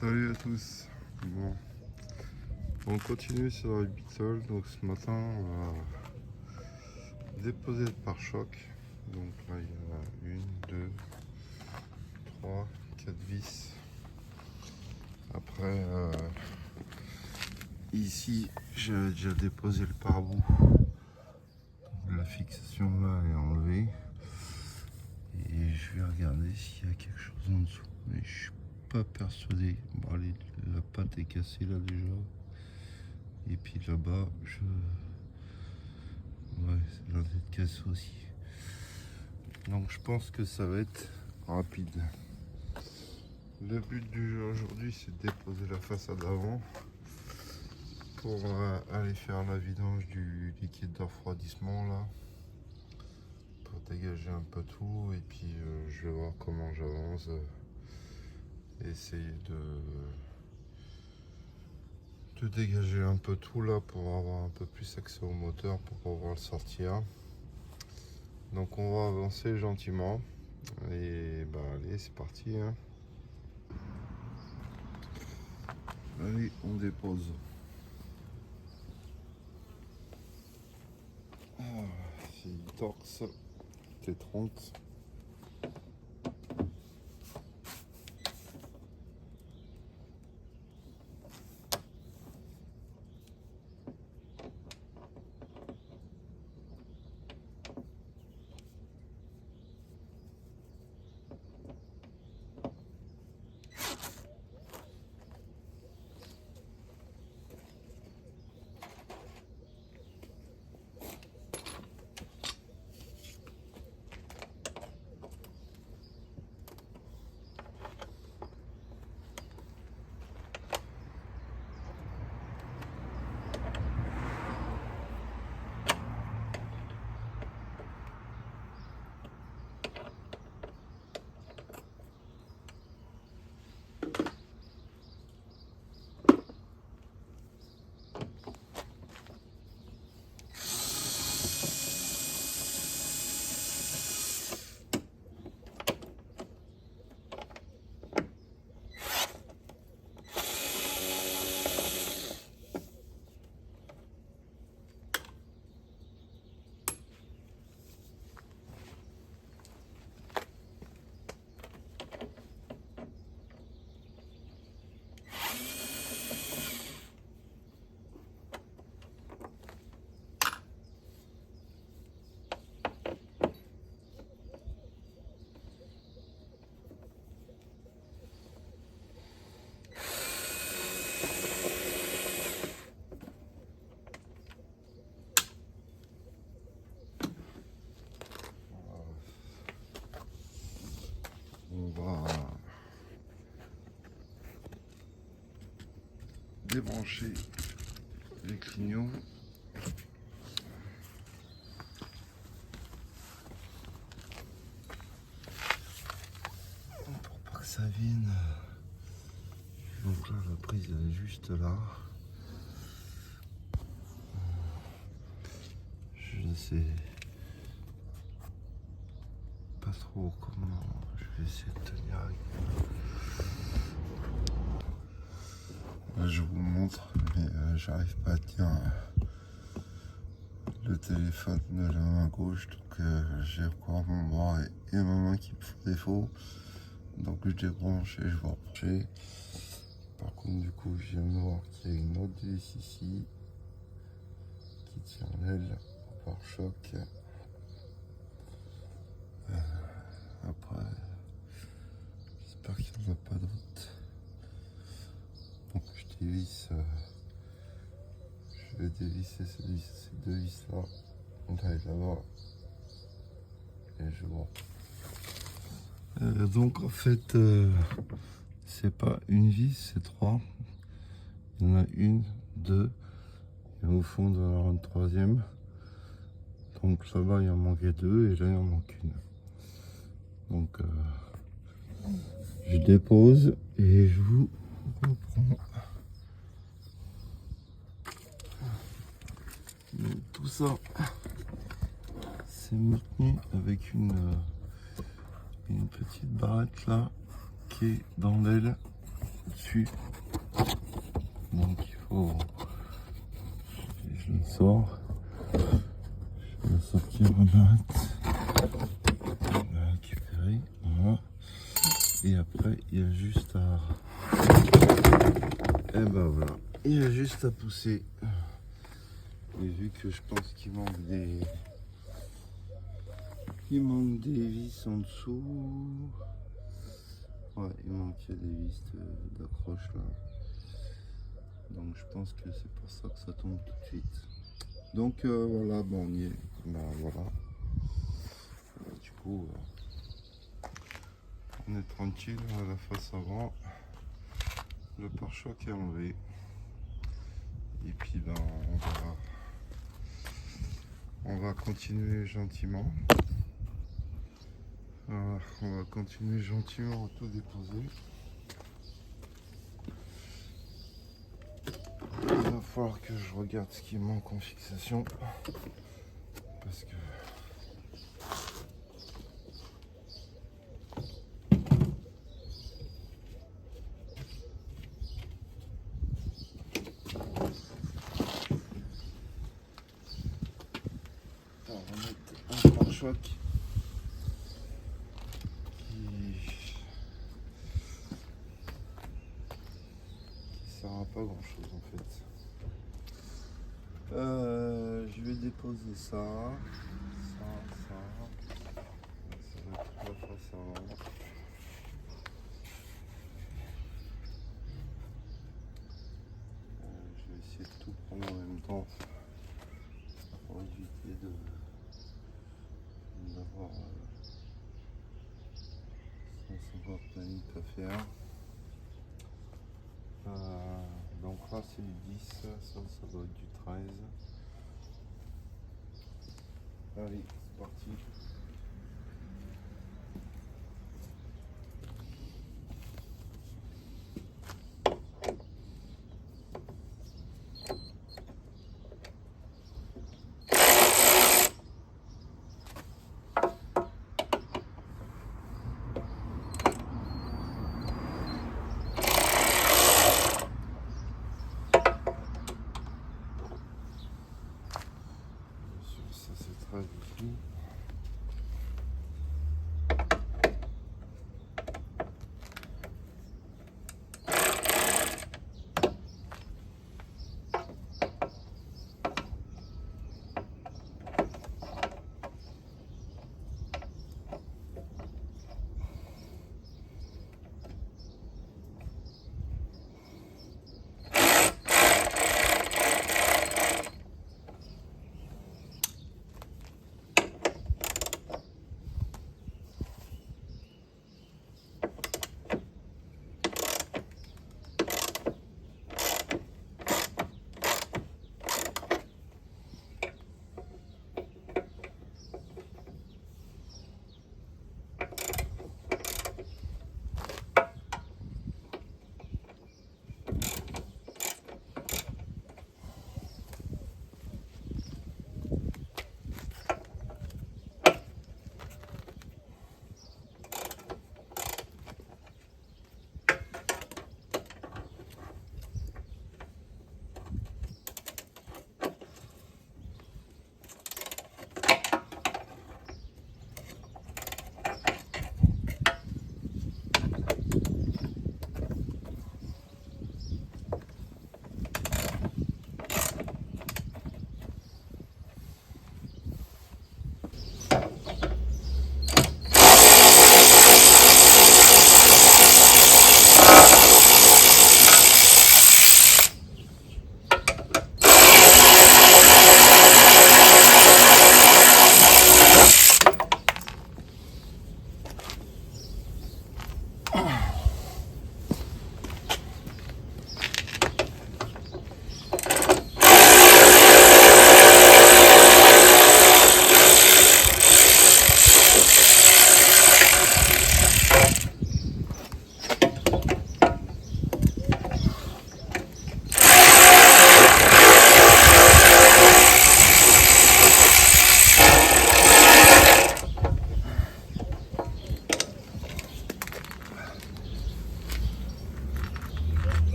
Salut à tous. Bon, on continue sur les Beatles. Donc ce matin, on va déposer le pare-choc. Donc là, il y en a une, deux, trois, quatre vis. Après, ici, j'avais déjà déposé le pare-bout. La fixation là est enlevée. Et je vais regarder s'il y a quelque chose en dessous. Mais je suis pas persuadé. Bon, allez, la pâte est cassée là déjà. Et puis là-bas, ouais, c'est l'air d'être cassé aussi. Donc je pense que ça va être rapide. Le but du jeu aujourd'hui, c'est de déposer la façade avant pour aller faire la vidange du liquide de refroidissement là, pour dégager un peu tout. Et puis je vais voir comment j'avance. Essayer de dégager un peu tout là pour avoir un peu plus accès au moteur pour pouvoir le sortir. Donc on va avancer gentiment et bah allez, c'est parti hein. Allez, on dépose. C'est Torx T30. On va débrancher les clignots. Pour pas que ça vienne. Donc là, la prise elle est juste là. Je sais pas trop comment je vais essayer de tenir avec. Là, je vous montre, mais j'arrive pas à tenir le téléphone de la main gauche, donc j'ai encore mon bras et ma main qui me font défaut. Donc je débranche et je vais rebrancher. Par contre, du coup, je viens de voir qu'il y a une autre vis ici qui tient l'aile au pare-choc. Après, j'espère qu'il n'y en a pas d'autres. Donc je dévisse, je vais dévisser ces deux vis là. On va aller là-bas et je vois. Donc en fait, c'est pas une vis, c'est trois. Il y en a une, deux, et au fond il y en aura une troisième. Donc là-bas il en manquait deux et là il en manque une. Donc je dépose et je vous reprends. Donc, tout ça c'est maintenu avec une petite barrette là qui est dans l'aile dessus. Donc il faut... Je le sors. Je vais le sortir, on va récupérer. Voilà. Et après, il y a juste à... Et ben voilà. Il y a juste à pousser. Et vu que je pense qu'il manque des... Il manque des vis en dessous. Ouais, il manquait des vis d'accroche là. Donc je pense que c'est pour ça que ça tombe tout de suite. Donc voilà, bon on y est. Ben voilà. Du coup, on est tranquille à la face avant. Le pare-choc est enlevé. Et puis ben on va continuer gentiment. Voilà, on va continuer gentiment à tout déposer. Il va falloir que je regarde ce qui manque en fixation. Parce que... On va mettre un pare-choc qui sert à pas grand chose en fait. Je vais déposer ça, ça va être la face avant. Je vais essayer de tout prendre en même temps pour éviter d'avoir 150 manips à faire. Donc là c'est du 10, ça doit être du 13. Allez, c'est parti. Ça c'est 13 ici.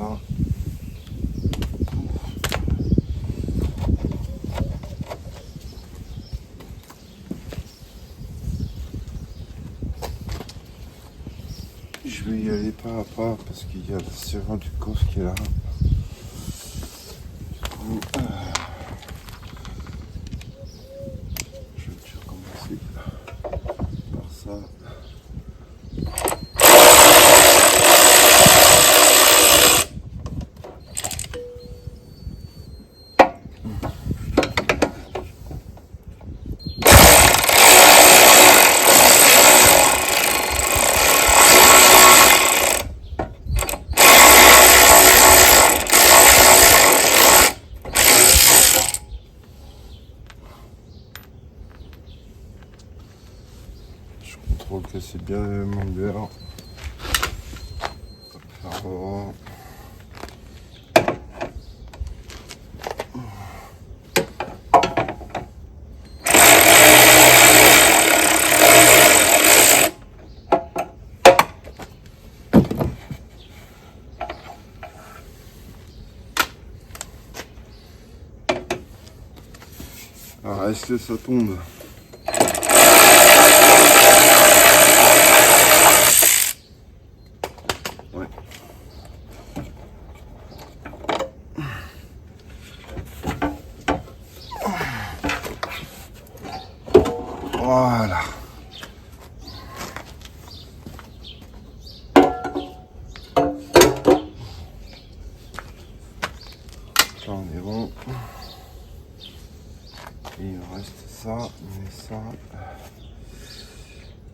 là. Je vais y aller pas à pas parce qu'il y a le serrant du coffre qui est là. Du coup, je vais déjà commencer par ça. Je contrôle que c'est bien l'élément de verre. Faire voir. Alors, est-ce que ça tombe? Ouais. Voilà. Là, on est bon. Et il me reste ça, mais ça,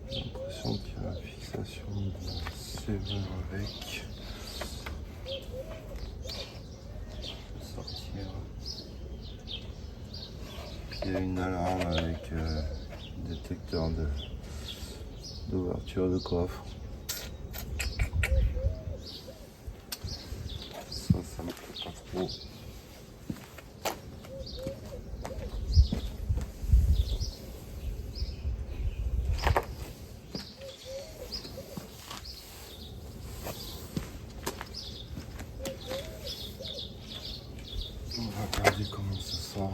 j'ai l'impression qu'il y a la fixation de la serrure avec. Je vais sortir. Puis il y a une alarme avec détecteur d'ouverture de coffre. Ça me plaît pas trop. On va regarder comment ça sort.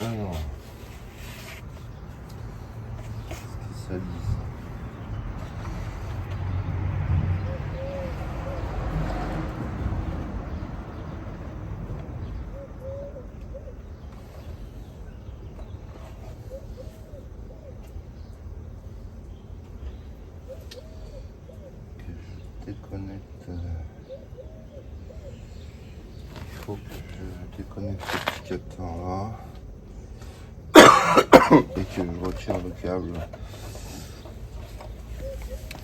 Alors, qu'est-ce que ça dit ça? Que je déconnecte. Il faut que je déconnecte le petit capteur là. Et que je retire le câble.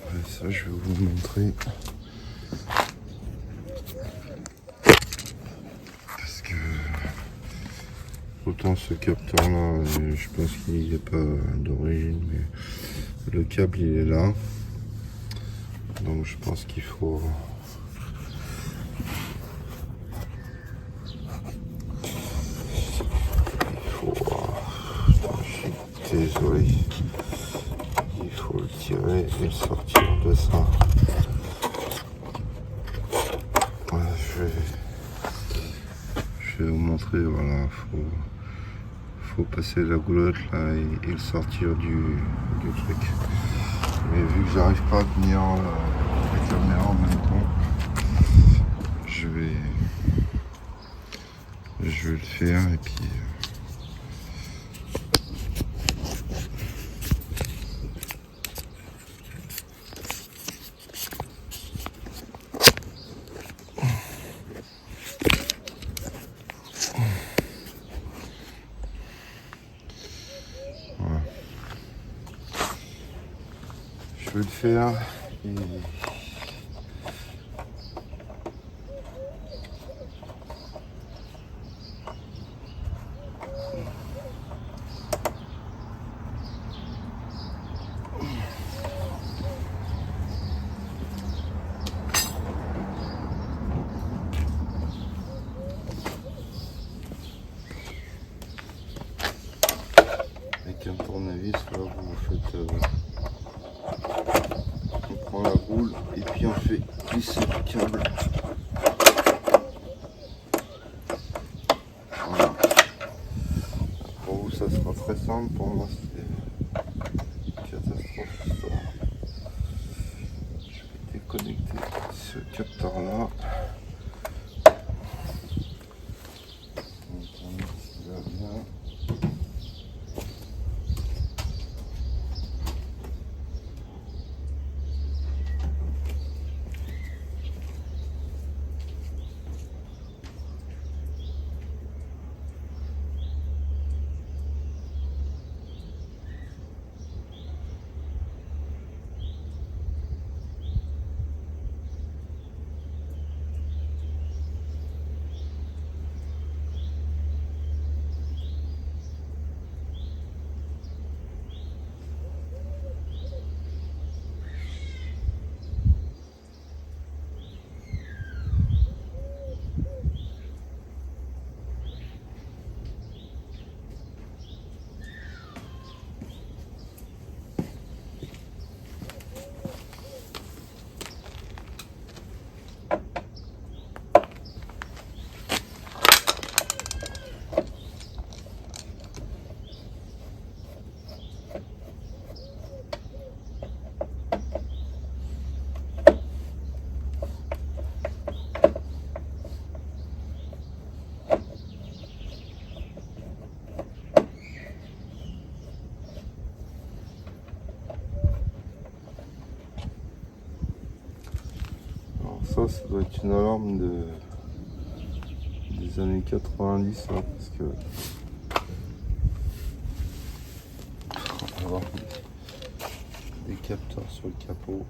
Ouais, ça je vais vous montrer. Parce que autant ce capteur là, je pense qu'il n'est pas d'origine, mais le câble il est là. Donc je pense qu'il faut... Désolé, il faut le tirer et le sortir de ça. Ouais, je vais vous montrer, voilà, faut passer la goulotte là et le sortir du truc. Mais vu que j'arrive pas à tenir la caméra en même temps, je vais le faire et puis... vais le faire et avec un tournevis là vous faites on prend la boule et puis on fait glisser le câble. Voilà. Pour vous ça sera très simple, pour moi c'était une catastrophe ça. Je vais déconnecter ce capteur là. Ça doit être une alarme des années 90 là, parce que on va avoir des capteurs sur le capot.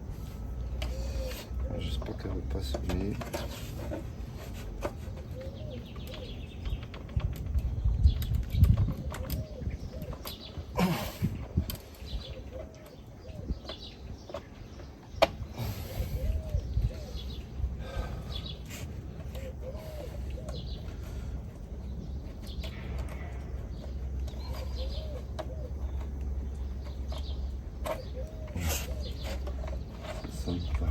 J'espère qu'elle ne va pas sonner. Ça sonne pas.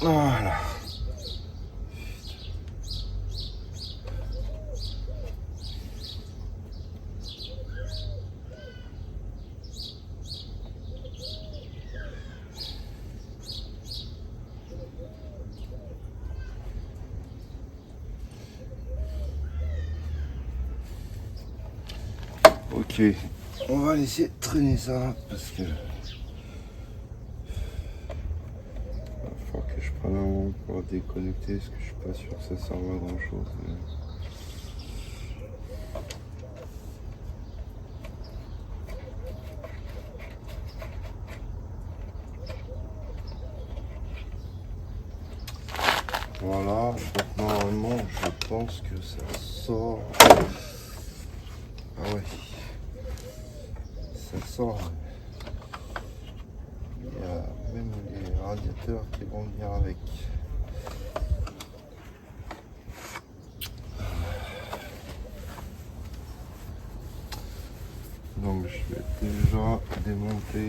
Voilà. Ok, on va laisser traîner ça parce que je prenne un moment pour déconnecter parce que je suis pas sûr que ça serve à grand chose. Voilà, donc normalement je pense que ça sort. Ah ouais, ça sort. Il y a même les radiateurs qui vont venir avec. Donc je vais déjà démonter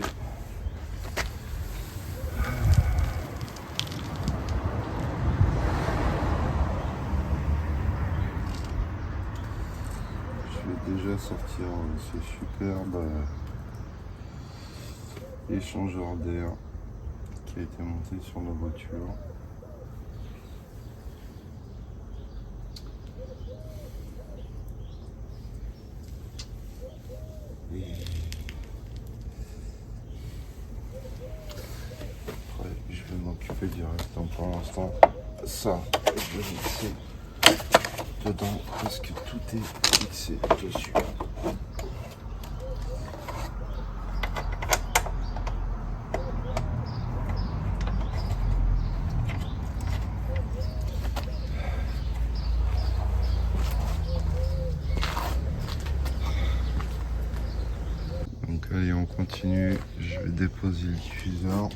à sortir ce superbe échangeur d'air qui a été monté sur la voiture. Je vais m'occuper du reste. Donc pour l'instant, ça, je vais laisser dedans parce que tout est fixé dessus. Donc allez, on continue. Je vais déposer le diffuseur.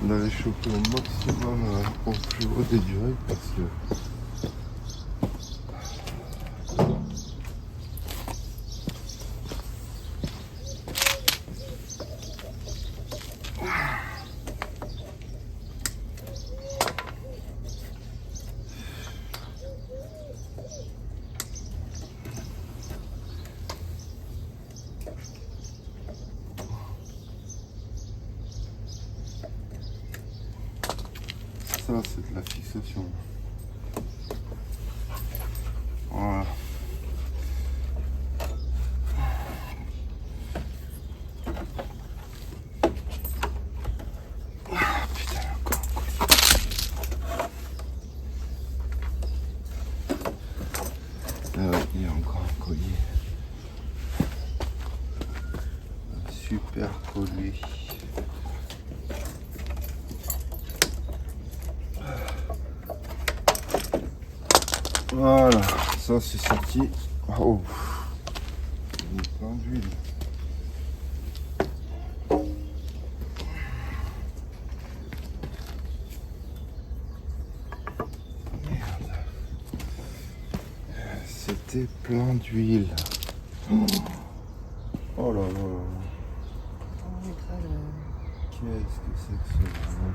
D'aller choper au maximum au plus haut des durées parce que ça c'est de la fixation. Voilà. Ah, putain, encore un collier. Ah ouais, il y a encore un collier. Un super collier. Voilà, ça c'est sorti. Oh, il y a plein d'huile. Merde. C'était plein d'huile. Oh. Oh là là. On mettra le... Qu'est-ce que c'est que ce bordel?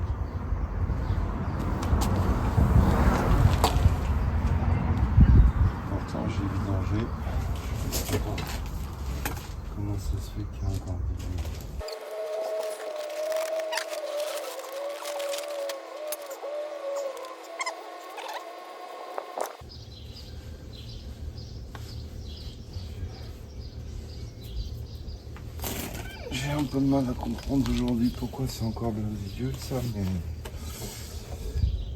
Pourtant j'ai vidangé. Je sais pas comment ça se fait qu'il y a encore des boules. J'ai un peu de mal à comprendre aujourd'hui pourquoi c'est encore bien visuel ça,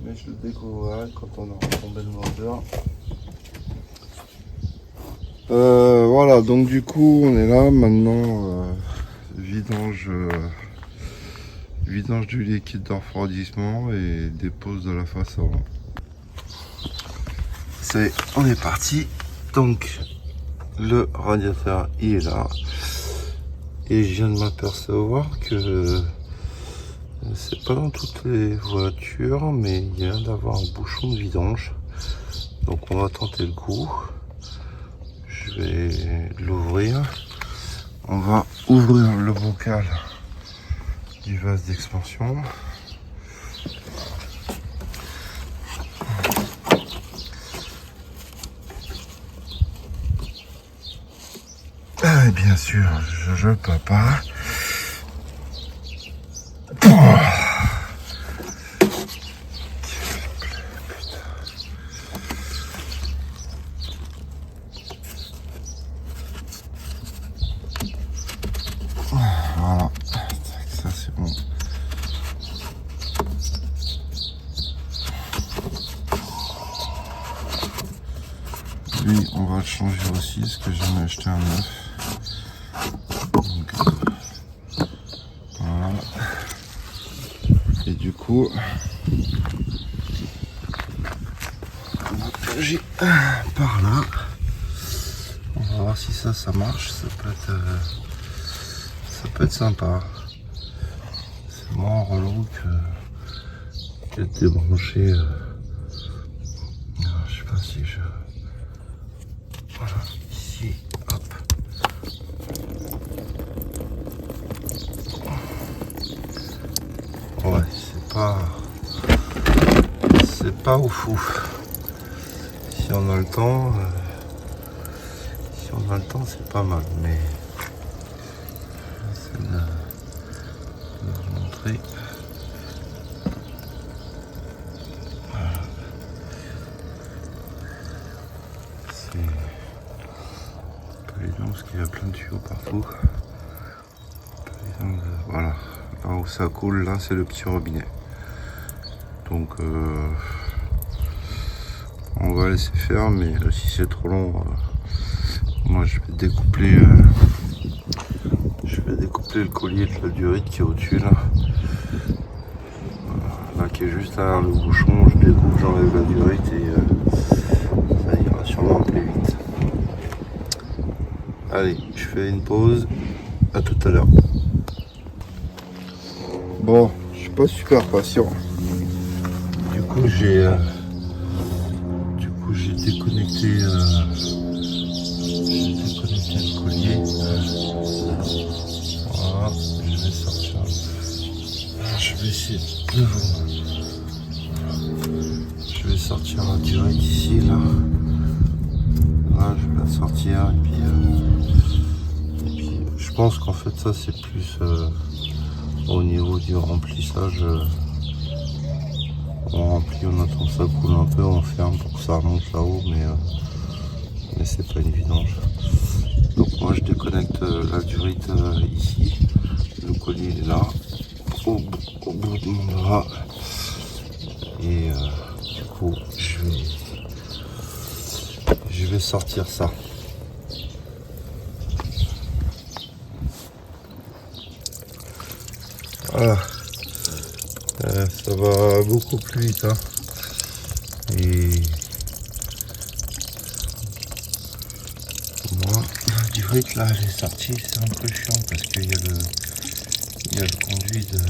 mais je le découvrirai quand on aura tombé le moteur. Voilà, donc du coup on est là maintenant, vidange du liquide de refroidissement et dépose de la face avant. On est parti, donc le radiateur il est là. Et je viens de m'apercevoir que c'est pas dans toutes les voitures, mais il y a d'avoir un bouchon de vidange. Donc on va tenter le coup. Je vais l'ouvrir. On va ouvrir le bocal du vase d'expansion. Et bien sûr, je peux pas. Voilà, ça c'est bon. Lui, on va le changer aussi parce que j'en ai acheté un neuf. Donc, voilà. Et du coup, on va plonger par là. On va voir si ça marche. Ça peut être sympa. C'est moins relou que de débrancher. Je sais pas si je... Voilà, ici, hop. Ouais, c'est pas au fou. Si on a le temps, c'est pas mal, mais c'est de vous montrer. Voilà. C'est pas évident parce qu'il y a plein de tuyaux partout. Voilà, là où ça coule, là c'est le petit robinet. Donc on va laisser faire, mais si c'est trop long, moi je vais découpler le collier de la durite qui est au-dessus là. Là qui est juste derrière le bouchon, je découpe, j'enlève la durite et ça ira sûrement plus vite. Allez, je fais une pause, à tout à l'heure. Bon, je suis pas super patient. Du coup j'ai déconnecté le collier. Voilà, je vais sortir. Je vais essayer de vous. Je vais sortir la durite ici là. Là je vais la sortir et puis je pense qu'en fait ça c'est plus au niveau du remplissage. On remplit, on attend que ça coule un peu, on ferme pour que ça remonte là-haut, mais c'est pas une vidange. Donc moi je déconnecte la durite ici, le collier est là, au bout de mon bras, et du coup je vais sortir ça. Voilà. Ça va beaucoup plus vite, hein. Et moi, la durite là elle est sortie, c'est un peu chiant parce qu'il y a le conduit de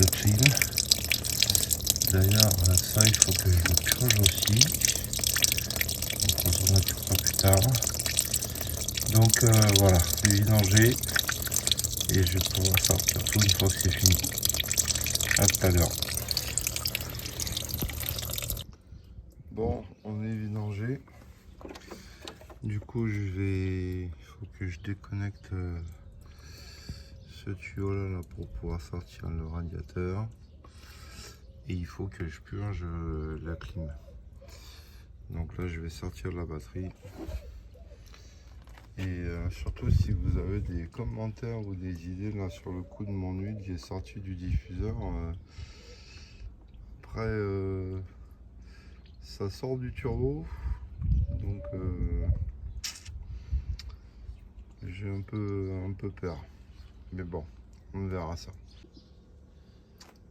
clean. D'ailleurs ça il faut que je le purge aussi, donc on s'en occupera plus tard. Donc voilà, je vais vidanger et je vais pouvoir sortir tout une fois que c'est fini. À tout à l'heure. Bon, on est vidangé. Du coup, il faut que je déconnecte ce tuyau là pour pouvoir sortir le radiateur. Et il faut que je purge la clim. Donc là, je vais sortir la batterie. Et surtout, si vous avez des commentaires ou des idées là sur le coup de mon huile qui est sorti du diffuseur, après ça sort du turbo, donc j'ai un peu peur. Mais bon, on verra ça.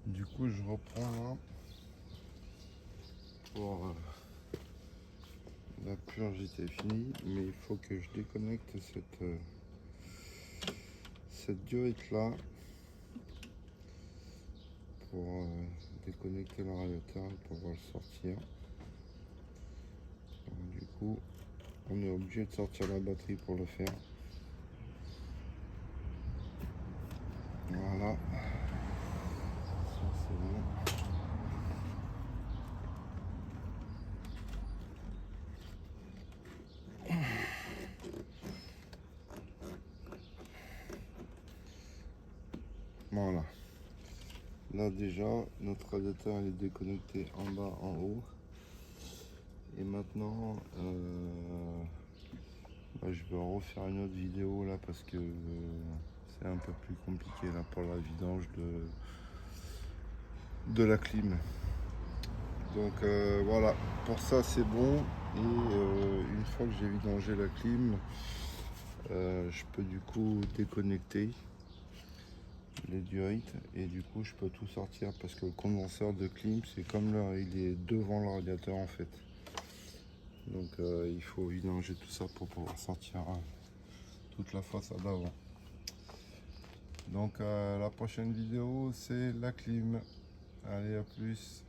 Du coup, je reprends là pour la purge était finie, mais il faut que je déconnecte cette diode là pour déconnecter le radiateur et pouvoir le sortir. Donc, du coup, on est obligé de sortir la batterie pour le faire. Voilà. Ça c'est bon. Voilà. Là déjà, notre radiateur il est déconnecté en bas, en haut. Et maintenant, je vais refaire une autre vidéo là parce que c'est un peu plus compliqué là pour la vidange de la clim. Donc voilà, pour ça c'est bon. Et une fois que j'ai vidangé la clim, je peux du coup déconnecter les diodes et du coup je peux tout sortir parce que le condenseur de clim c'est comme là, il est devant le radiateur en fait. Donc il faut vidanger tout ça pour pouvoir sortir toute la façade avant. Donc la prochaine vidéo c'est la clim. Allez, à plus.